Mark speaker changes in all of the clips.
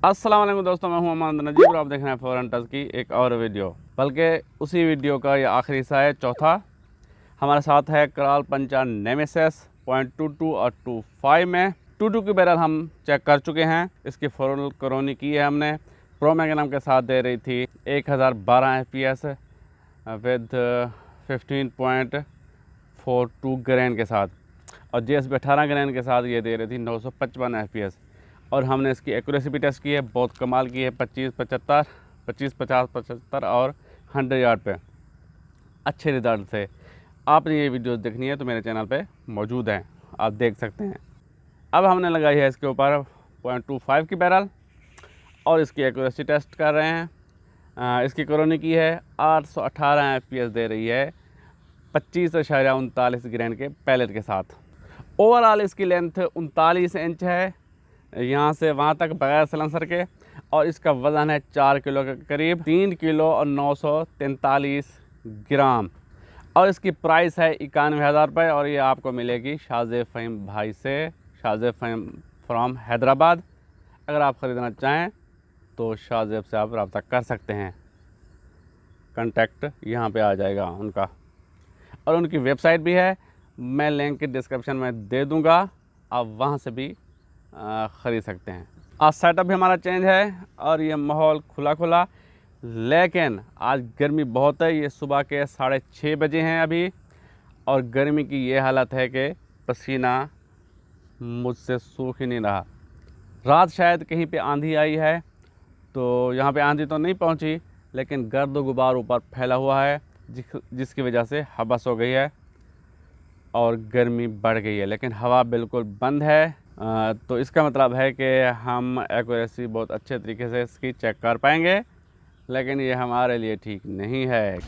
Speaker 1: अस्सलाम वालेकुम दोस्तों, मैं हूं मोहम्मद नजीब और आप देख रहे हैं फॉरेन टच की एक और वीडियो, बल्कि उसी वीडियो का ये आखिरी हिस्सा है, चौथा। हमारे साथ है कराल पंचा नेमेसिस 0.22 और 2.5 में 2.2 की बैरल हम चेक कर चुके हैं। इसकी फुल करोनी की है हमने। प्रो मैग्नम के साथ दे रही थी 1012 FPS विद 15.42 ग्रैन के साथ, और GSP 18 ग्रैन के साथ ये दे रही थी 955 FPS। और हमने इसकी एक्यूरेसी भी टेस्ट की है, बहुत कमाल की है। 25, 75, 25, 50, 75 और 100 यार्ड पे अच्छे रिजल्ट थे। आपने ये वीडियोस देखनी है तो मेरे चैनल पे मौजूद हैं, आप देख सकते हैं। अब हमने लगाई है इसके ऊपर 0.25 की बैरल और इसकी एक्यूरेसी टेस्ट कर रहे हैं। इसकी कॉलोनी की है 818 FPS दे रही है 25.39 ग्रैन के पैलेट के साथ। ओवरऑल इसकी लेंथ 39 इंच है यहाँ से वहाँ तक बगैर सलेंसर के, और इसका वज़न है 4 किलो के करीब, 3 किलो और 943 ग्राम। और इसकी प्राइस है 91,000 रुपये, और ये आपको मिलेगी शाहज़ेब फ़हीम भाई से, शाहज़ेब फ़हीम फ्रॉम हैदराबाद। अगर आप ख़रीदना चाहें तो शाहज़ेब से आप रब्ता कर सकते हैं, कॉन्टैक्ट यहाँ पे आ जाएगा उनका। और उनकी वेबसाइट भी है, मैं लिंक डिस्क्रिप्शन में दे दूँगा, आप वहाँ से भी ख़रीद सकते हैं। आज सेटअप भी हमारा चेंज है और ये माहौल खुला खुला, लेकिन आज गर्मी बहुत है। ये सुबह के 6:30 बजे हैं अभी, और गर्मी की ये हालत है कि पसीना मुझसे सूख ही नहीं रहा। रात शायद कहीं पे आंधी आई है, तो यहाँ पे आंधी तो नहीं पहुँची, लेकिन गर्द गुबार ऊपर फैला हुआ है, जिसकी वजह से हबस हो गई है और गर्मी बढ़ गई है। लेकिन हवा बिल्कुल बंद है, तो इसका मतलब है कि हम एक्यूरेसी बहुत अच्छे तरीके से इसकी चेक कर पाएंगे, लेकिन ये हमारे लिए ठीक नहीं है।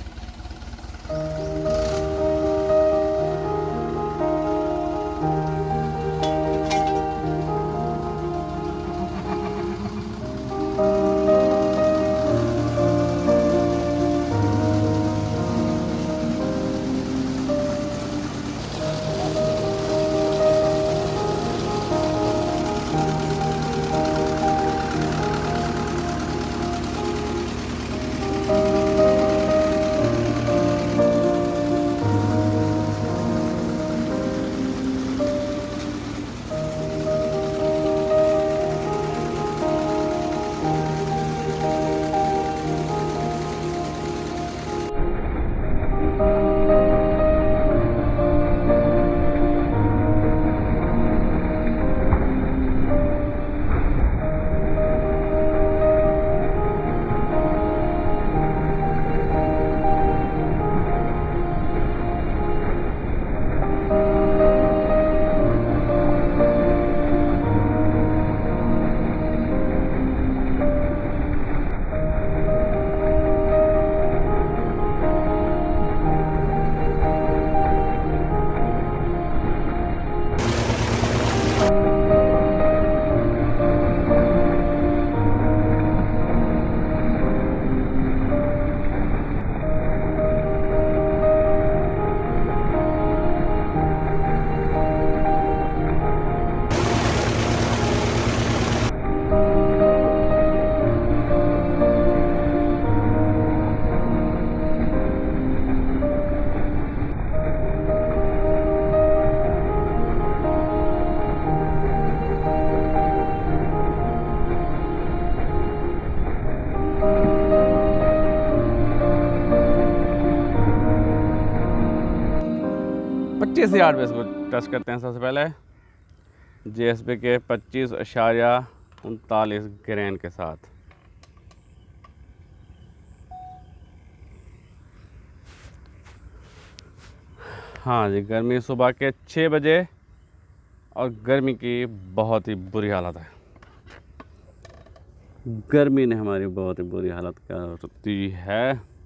Speaker 1: पच्चीस यार्ड पे इसको टच करते हैं। सबसे पहले GSP के 25.39 ग्रैन के साथ। हाँ जी, गर्मी सुबह के 6 बजे, और गर्मी की बहुत ही बुरी हालत है। गर्मी ने हमारी बहुत ही बुरी हालत कर दी है।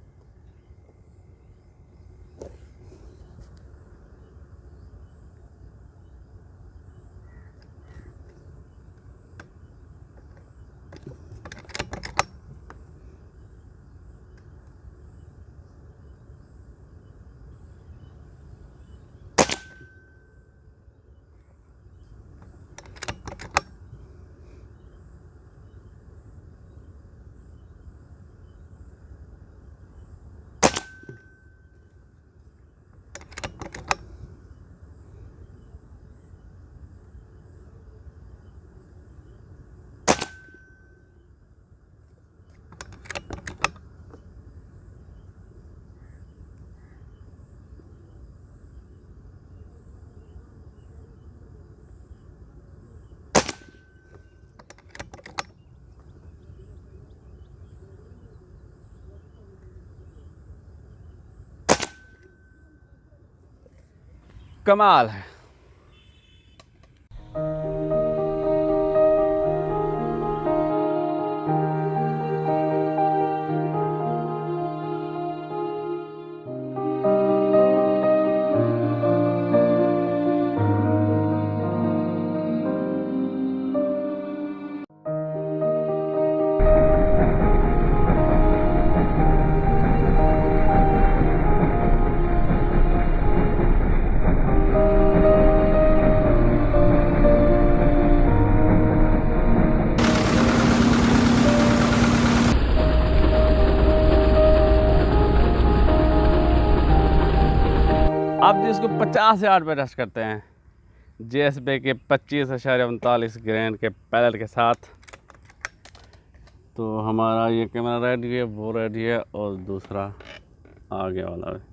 Speaker 1: कमाल है। अब जिसको 50 यार्ड पे टच करते हैं JSB के 25.39 ग्रेन के पैरेलल के साथ। तो हमारा ये कैमरा रेडी है, वो रेडी है, और दूसरा आगे वाला है।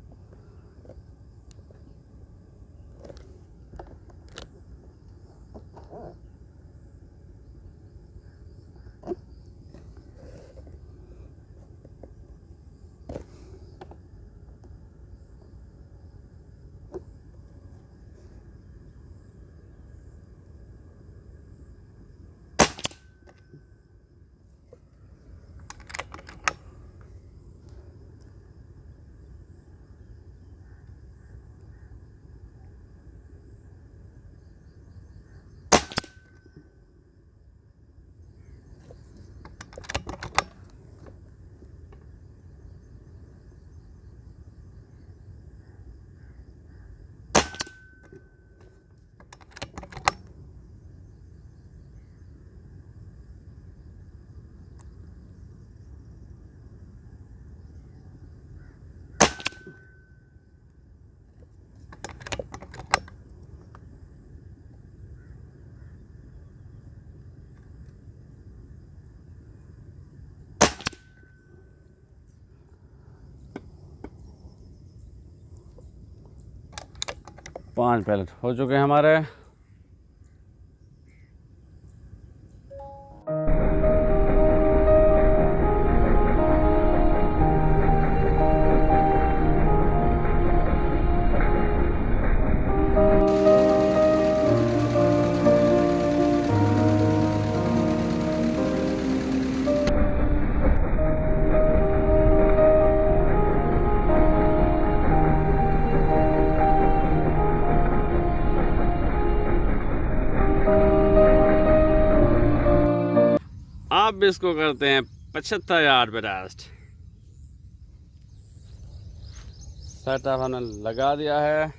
Speaker 1: पांच पैलेट हो चुके हैं हमारे। अब इसको करते हैं 75 यार्ड पे टेस्ट। सेटअप हमने लगा दिया है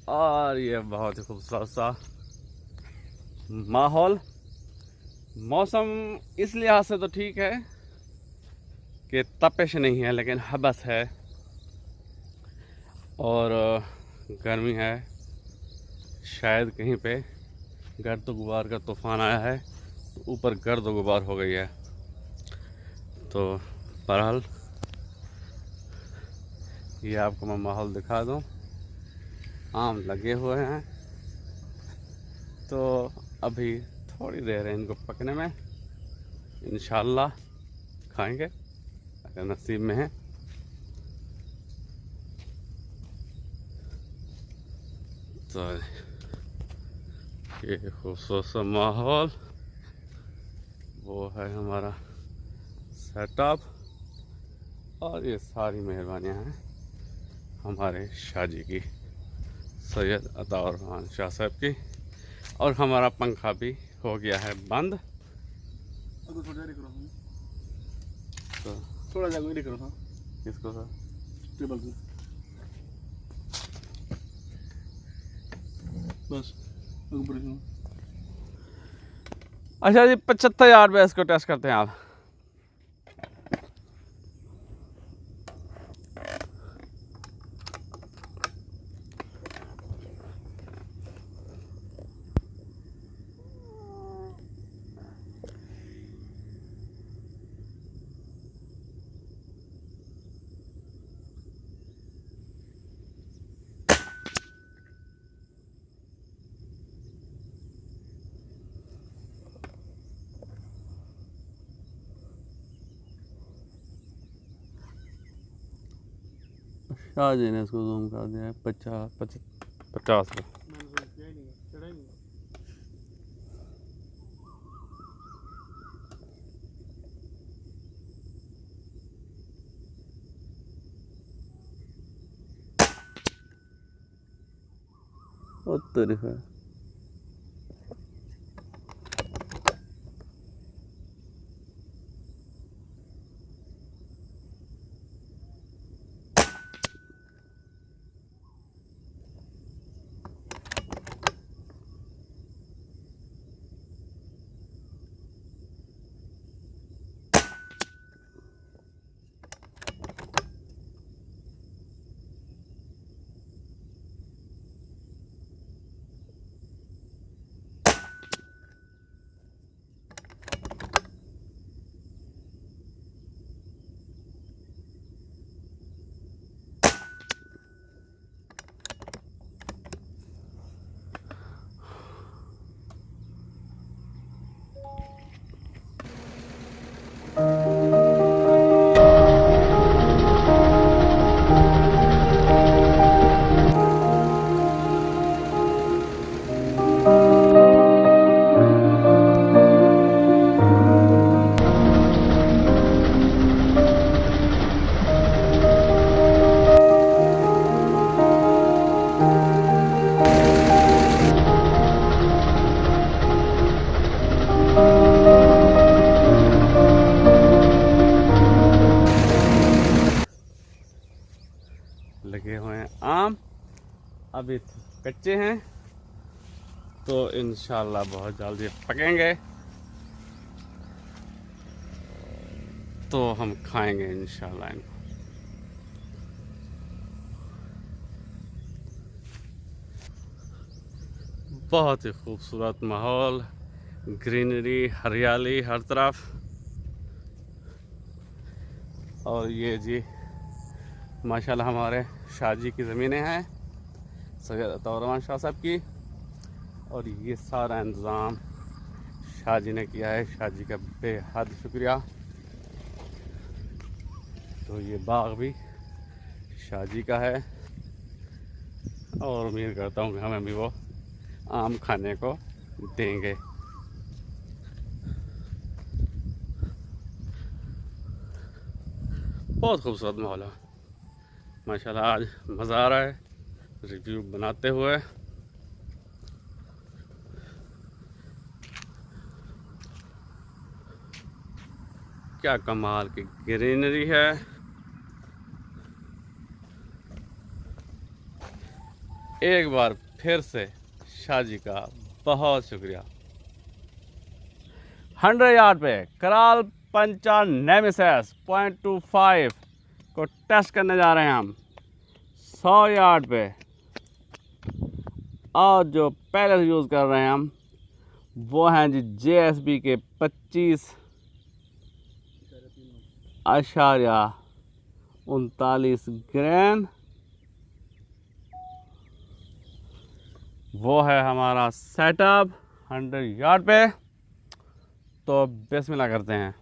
Speaker 1: और ये बहुत ही खूबसूरत सा माहौल। मौसम इस लिहाज से तो ठीक है कि तपिश नहीं है, लेकिन हबस है और गर्मी है। शायद कहीं पे गर्द गुबार का तूफान आया है, ऊपर गर्द गुबार हो गई है। तो बहरहाल ये आपको मैं माहौल दिखा दूं। आम लगे हुए हैं, तो अभी थोड़ी देर है इनको पकने में। इंशाल्लाह खाएंगे अगर नसीब में है। तो ये खूबसूरत सा माहौल, वो है हमारा सेटअप, और ये सारी मेहरबानियाँ हैं हमारे शाहजी की, सैयद अताउर रहमान शाह साहब की। और हमारा पंखा भी हो गया है बंद। तो
Speaker 2: थोड़ा जाकर करो हाँ,
Speaker 1: किसको सर?
Speaker 2: टेबल को बस ऊपर।
Speaker 1: अच्छा जी, 75 यार्ड पे इसको टेस्ट करते हैं आप। शाहजी ने इसको जूम कर दिया है 50 50 रुपये।
Speaker 2: मैंने तो किया ही नहीं है, चढ़ा ही नहीं है।
Speaker 1: उत्तर है। लगे हुए हैं आम, अभी कच्चे हैं तो इंशाल्लाह बहुत जल्दी पकेंगे तो हम खाएंगे इंशाल्लाह इनको। बहुत ही खूबसूरत माहौल, ग्रीनरी, हरियाली हर तरफ। और ये जी माशाल्लाह हमारे शाहजी की ज़मीनें हैं, सैयद अताउर्रहमान शाह साहब की। और ये सारा इंतज़ाम शाहजी ने किया है, शाहजी का बेहद शुक्रिया। तो ये बाग भी शाहजी का है और उम्मीद करता हूँ कि हमें भी वो आम खाने को देंगे। बहुत खूबसूरत माहौल है माशाल्लाह, आज मज़ा आ रहा है रिव्यू बनाते हुए। क्या कमाल की ग्रीनरी है। एक बार फिर से शाहजी का बहुत शुक्रिया। 100 यार्ड पे कराल पंचा नेमेसिस 0.25 को टेस्ट करने जा रहे हैं हम 100 यार्ड पे। और जो पहले यूज़ कर रहे हैं हम वो हैं जी JSB के 25.39 ग्रेन। वो है हमारा सेटअप 100 यार्ड पे। तो बिस्मिल्लाह करते हैं।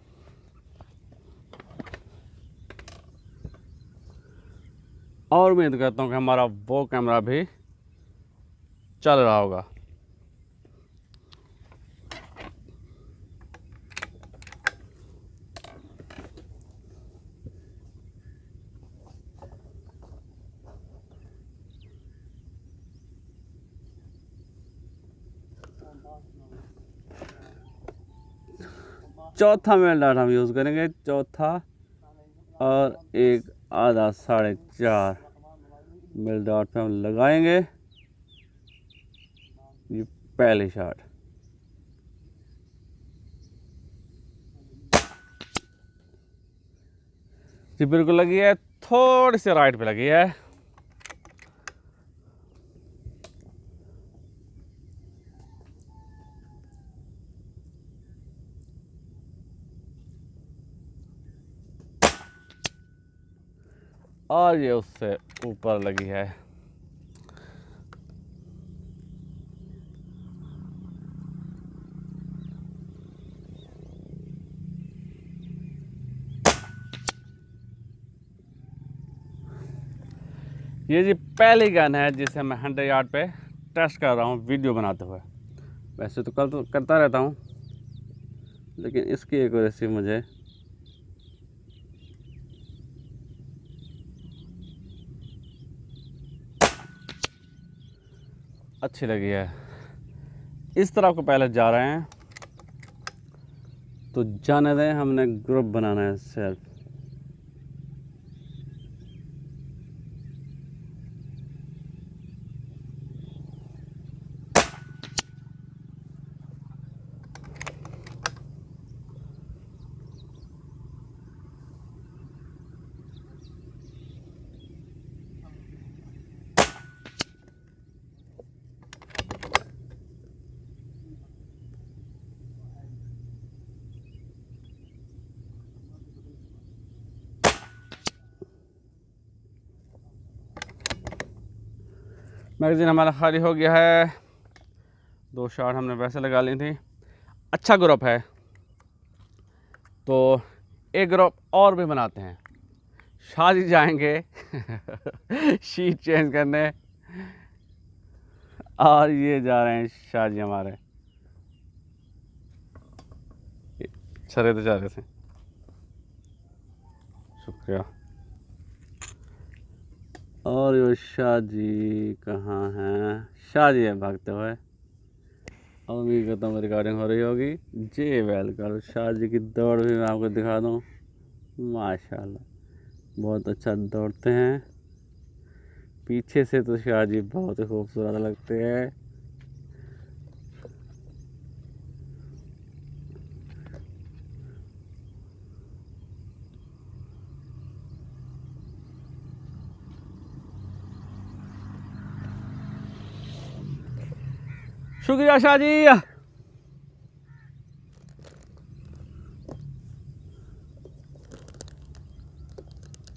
Speaker 1: और उम्मीद करता हूँ कि हमारा वो कैमरा भी चल रहा होगा। चौथा मेल डाट हम यूज़ करेंगे, चौथा और एक आधा 4.5 मेल डाट पे हम लगाएंगे। ये पहली शॉट जी बिल्कुल लगी है, थोड़ी सी राइट पे लगी है। और ये उससे ऊपर लगी है। ये जी पहली गन है जिसे मैं 100 यार्ड पे टेस्ट कर रहा हूँ वीडियो बनाते हुए। वैसे तो कल तो करता रहता हूँ, लेकिन इसकी एक्यूरेसी मुझे अच्छी लगी है। इस तरफ को पहले जा रहे हैं, तो जाने दें, हमने ग्रुप बनाना है सेल्फ। मैगज़ीन हमारा खाली हो गया है। 2 शॉट हमने वैसे लगा ली थी। अच्छा ग्रुप है, तो एक ग्रुप और भी बनाते हैं। शादी जाएंगे शीट चेंज करने, और ये जा रहे हैं शादी हमारे छरे तो जा रहे थे। शुक्रिया। और ये शाहजी कहाँ हैं? शाहजी है भागते हुए। उम्मीद करता हूँ रिकॉर्डिंग हो रही होगी। जी वेलकम। शाहजी की दौड़ भी मैं आपको दिखा दूँ। माशाल्लाह बहुत अच्छा दौड़ते हैं। पीछे से तो शाहजी बहुत ही खूबसूरत लगते हैं। शुक्रिया शाहजी।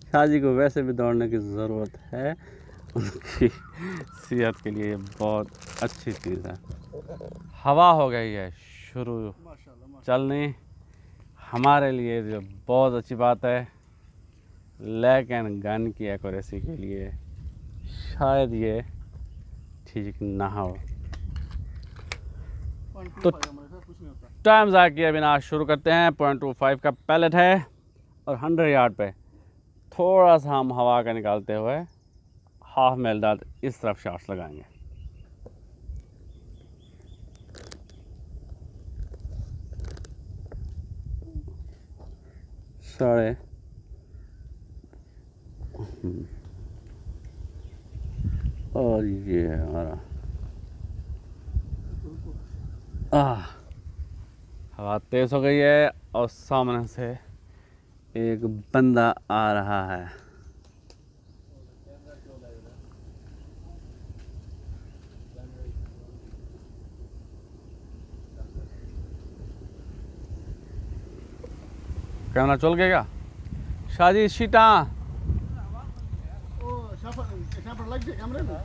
Speaker 1: शाहजी को वैसे भी दौड़ने की ज़रूरत है, उनकी सेहत के लिए बहुत अच्छी चीज़ है। हवा हो गई है शुरू चलनी, हमारे लिए जो बहुत अच्छी बात है, लेकिन गन की एक्यूरेसी के लिए शायद ये ठीक ना हो। तो टाइम ज़ाया किए बिना शुरू करते हैं। 0.25 का पैलेट है और 100 यार्ड पे थोड़ा सा हम हवा का निकालते हुए हाफ मेल दाद इस तरफ शॉट्स लगाएंगे। साढ़े और ये है हमारा हवा तेज़ हो गई है और सामने से एक बंदा आ रहा है। कैमरा चल गया क्या? शादी शीटा
Speaker 2: पर लग गए कैमरे में।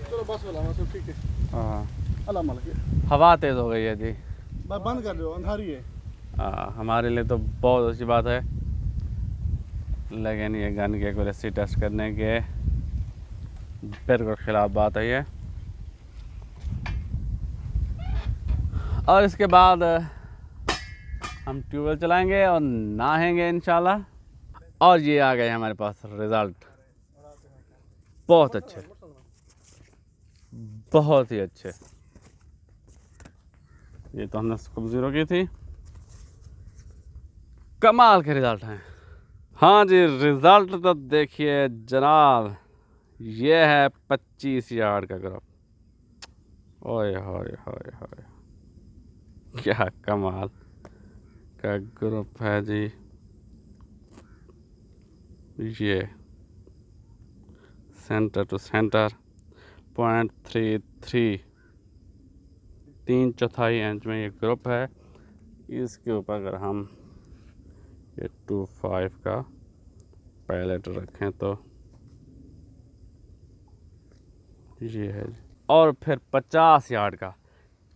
Speaker 2: चलो बस वाला सब ठीक है। अल्लाह मालिक।
Speaker 1: हवा तेज़ हो गई है जी।
Speaker 2: बंद कर दो, अंधारी है।
Speaker 1: हमारे लिए तो बहुत अच्छी बात है, लेकिन ये गन की एक्यूरेसी टेस्ट करने के बिल्कुल खिलाफ बात है ये। और इसके बाद हम ट्यूबवेल चलाएंगे और नहाएंगे इंशाल्लाह। और ये आ गए हमारे पास रिज़ल्ट, बहुत अच्छे, बहुत ही अच्छे। ये तो हमने स्कोप 0 की थी। कमाल के रिज़ल्ट हैं। हाँ जी, रिज़ल्ट तो देखिए जनाब, ये है 25 यार्ड का ग्रुप। ओए होए होए होए, क्या कमाल का ग्रुप है जी। ये सेंटर टू सेंटर 0.33 3/4 इंच में ये ग्रुप है। इसके ऊपर अगर हम ये 25 का पैलेट रखें तो ये है। और फिर 50 यार्ड का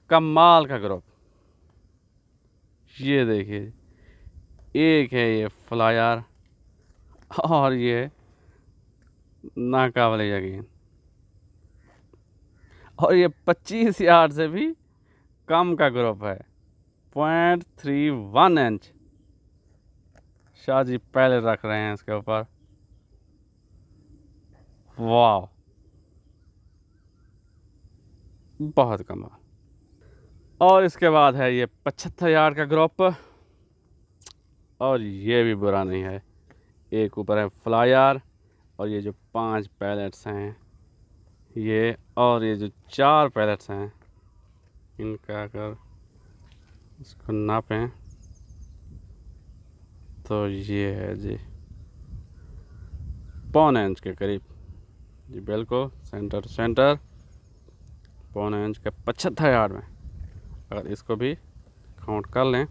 Speaker 1: कमाल का ग्रुप। ये देखिए, एक है ये फ्लायर और ये नाकाबिले यकीन, और ये 25 यार्ड से भी कम का ग्रुप है, 0.31 इंच। शाह जी पहले रख रहे हैं इसके ऊपर। वाह, बहुत कमाल। और इसके बाद है ये 75 यार्ड का ग्रुप, और ये भी बुरा नहीं है। एक ऊपर है फ्लायर, और ये जो 5 पैलेट्स हैं ये, और ये जो 4 पैलेट्स हैं इनका अगर इसको नापें तो ये है जी 0.25 इंच के करीब जी, बिल्कुल सेंटर टू सेंटर 0.25 इंच के 75 यार्ड में। अगर इसको भी काउंट कर लें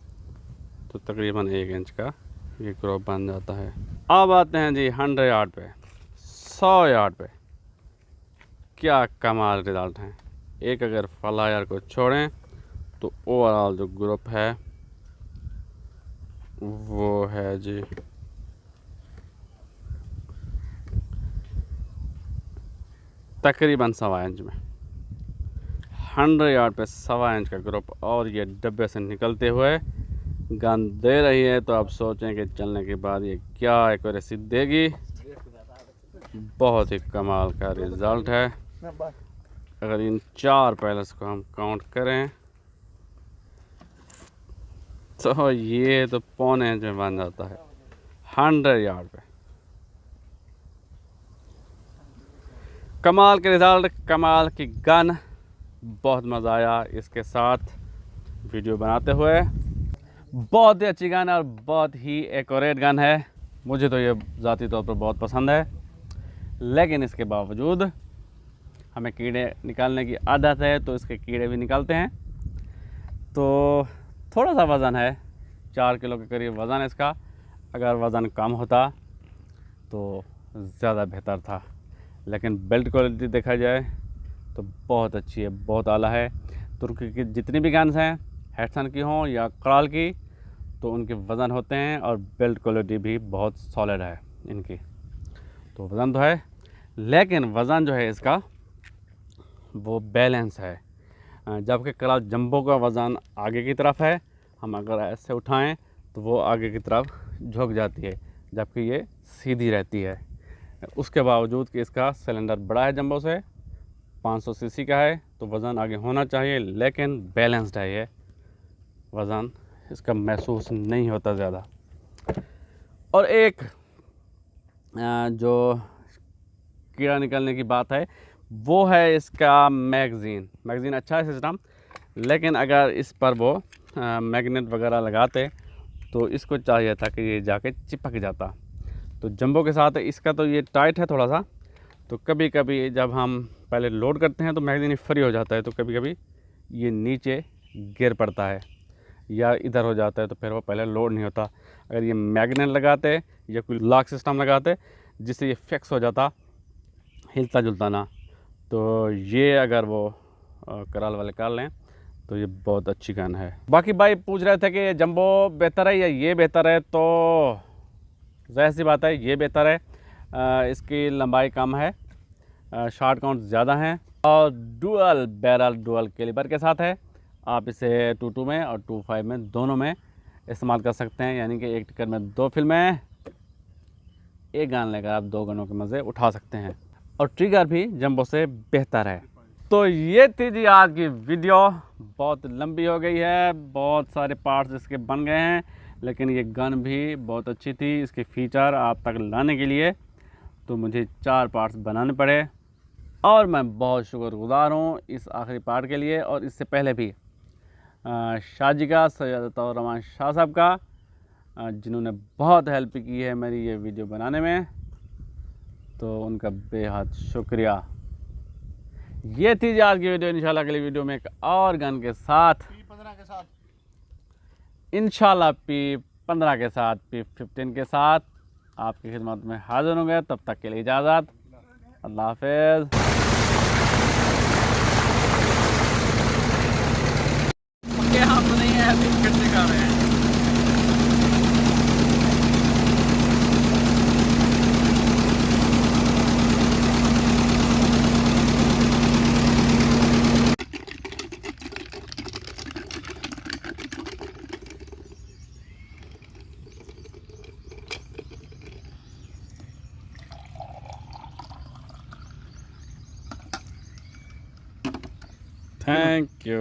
Speaker 1: तो तकरीबन 1 इंच का ये ग्रुप बन जाता है। अब आते हैं जी 100 यार्ड पे, 100 यार्ड पे। क्या कमाल रिजल्ट हैं। एक अगर फ्लायर को छोड़ें तो ओवरऑल जो ग्रुप है वो है जी तकरीबन 1.25 इंच में। 100 यार्ड पे 1.25 इंच का ग्रुप, और ये डब्बे से निकलते हुए गन दे रही है, तो आप सोचें कि चलने के बाद ये क्या एक्यूरेसी देगी। बहुत ही कमाल का रिज़ल्ट है। अगर इन 4 पैलेट्स को हम काउंट करें तो ये तो 0.25 इंच में बन जाता है 100 यार्ड पे। कमाल के रिज़ल्ट, कमाल की गन। बहुत मज़ा आया इसके साथ वीडियो बनाते हुए। बहुत ही अच्छी गन है और बहुत ही एक्यूरेट गन है। मुझे तो ये ज़ाती तौर पर बहुत पसंद है, लेकिन इसके बावजूद हमें कीड़े निकालने की आदत है, तो इसके कीड़े भी निकालते हैं। तो थोड़ा सा वज़न है, 4 किलो के करीब वज़न है इसका। अगर वज़न कम होता तो ज़्यादा बेहतर था, लेकिन बिल्ड क्वालिटी देखा जाए तो बहुत अच्छी है, बहुत आला है। तुर्की की जितनी भी गन्स हैं, हेडसन की हों या कराल की, तो उनके वज़न होते हैं और बिल्ड क्वालिटी भी बहुत सॉलिड है इनकी। तो वज़न तो है, लेकिन वज़न जो है इसका वो बैलेंस है। जबकि कराल जंबो का वज़न आगे की तरफ है, हम अगर ऐसे उठाएं तो वो आगे की तरफ झुक जाती है, जबकि ये सीधी रहती है। उसके बावजूद कि इसका सिलेंडर बड़ा है जंबो से, 500 सीसी का है, तो वज़न आगे होना चाहिए, लेकिन बैलेंस्ड है। ये वज़न इसका महसूस नहीं होता ज़्यादा। और एक जो कीड़ा निकलने की बात है वो है इसका मैगज़ीन अच्छा है सिस्टम, लेकिन अगर इस पर वो मैग्नेट वगैरह लगाते तो इसको चाहिए था कि ये जाके चिपक जाता। तो जंबो के साथ इसका तो ये टाइट है थोड़ा सा, तो कभी कभी जब हम पहले लोड करते हैं तो मैगज़ीन फ्री हो जाता है, तो कभी कभी ये नीचे गिर पड़ता है या इधर हो जाता है, तो फिर वो पहले लोड नहीं होता। अगर ये मैग्नेट लगाते या कोई लॉक सिस्टम लगाते जिससे ये फिक्स हो जाता, हिलता जुलता ना, तो ये अगर वो कराल वाले कर लें तो ये बहुत अच्छी गन है। बाकी भाई पूछ रहे थे कि ये जंबो बेहतर है या ये बेहतर है, तो ज़ाहिर सी बात है ये बेहतर है। इसकी लंबाई कम है, शॉट काउंट ज़्यादा हैं, और डुअल बैरल डुअल कैलिबर के साथ है। आप इसे 22 में और 25 में दोनों में इस्तेमाल कर सकते हैं, यानी कि एक टिकट में 2 फिल्में, एक गन लेकर आप 2 गनों के मज़े उठा सकते हैं। और ट्रिगर भी जंबो से बेहतर है। तो ये थी जी आज की वीडियो। बहुत लंबी हो गई है, बहुत सारे पार्ट्स इसके बन गए हैं, लेकिन ये गन भी बहुत अच्छी थी। इसके फीचर आप तक लाने के लिए तो मुझे 4 पार्ट्स बनाने पड़े, और मैं बहुत शुक्रगुज़ार हूँ इस आखिरी पार्ट के लिए, और इससे पहले भी शाह जी का, सैयद रहमान शाह साहब का, जिन्होंने बहुत हेल्प की है मेरी ये वीडियो बनाने में, तो उनका बेहद शुक्रिया। ये थी जी आज की वीडियो। इंशाल्लाह अगली वीडियो में एक और गन के साथ,
Speaker 2: P15 के साथ,
Speaker 1: इंशाल्लाह P15 के साथ, P15 के साथ आपकी खिदमत में हाजिर होंगे। तब तक के लिए इजाज़त, अल्लाह हाफ़िज़। हम नहीं है, करने का रहे हैं। Thank you.